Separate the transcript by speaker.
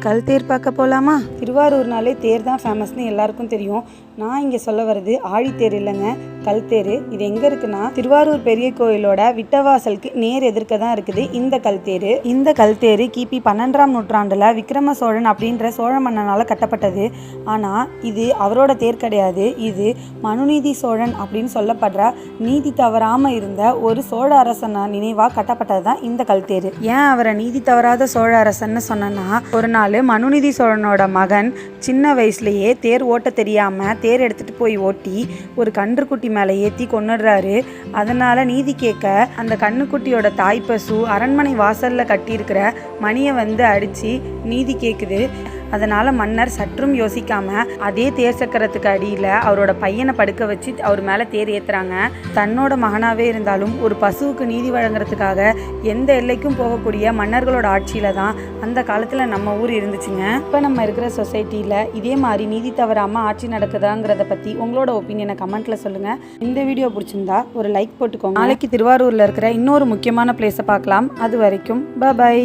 Speaker 1: கல் தேர் பார்க்க போகலாமா? திருவாரூர்னாலே தேர் தான் ஃபேமஸ்னு எல்லாருக்கும் தெரியும். நான் இங்கே சொல்ல வர்றது ஆழித்தேர் இல்லைங்க, கல் தேர். இது எங்கே இருக்குன்னா திருவாரூர் பெரிய கோயிலோட விட்டவாசலுக்கு நேர் எதிர்க்க தான் இருக்குது இந்த கல் தேர். இந்த கல் தேர் கிபி 12ஆம் நூற்றாண்டில் விக்ரம சோழன் அப்படின்ற சோழ மன்னனால் கட்டப்பட்டது. ஆனால் இது அவரோட தேர் கிடையாது. இது மனுநீதி சோழன் அப்படின்னு சொல்லப்படுற நீதி தவறாமல் இருந்த ஒரு சோழ அரசன் நினைவாக கட்டப்பட்டது தான் இந்த கல் தேர். ஏன் அவரை நீதி தவறாத சோழ அரசன்னு சொன்னா, ஒரு நாள் மனுநீதி சோழனோட மகன் சின்ன வயசுலேயே தேர் ஓட்ட தெரியாமல் தேர் எடுத்துகிட்டு போய் ஓட்டி ஒரு கன்றுக்குட்டி மேலே ஏற்றி கொன்னுடுறாரு. அதனால் நீதி கேட்க அந்த கண்ணுக்குட்டியோட தாய்ப்பசு அரண்மனை வாசலில் கட்டியிருக்கிற மணியை வந்து அடித்து நீதி கேட்குது. அதனால் மன்னர் சற்றும் யோசிக்காமல் அதே தேர் சக்கரத்துக்கு அடியில் அவரோட பையனை படுக்க வச்சு அவர் மேலே தேர் ஏற்றுறாங்க. தன்னோட மகனாகவே இருந்தாலும் ஒரு பசுவுக்கு நீதி வழங்குறதுக்காக எந்த எல்லைக்கும் போகக்கூடிய மன்னர்களோட ஆட்சியில் தான் அந்த காலத்தில் நம்ம ஊர் இருந்துச்சுங்க. இப்போ நம்ம இருக்கிற சொசைட்டியில் இதே மாதிரி நீதி தவறாமல் ஆட்சி நடக்குதாங்கிறத பற்றி உங்களோட ஒப்பீனியனை கமெண்ட்டில் சொல்லுங்கள். இந்த வீடியோ பிடிச்சிருந்தா ஒரு லைக் போட்டுக்கோங்க. நாளைக்கு திருவாரூரில் இருக்கிற இன்னொரு முக்கியமான பிளேஸை பார்க்கலாம். அது வரைக்கும் பாய்.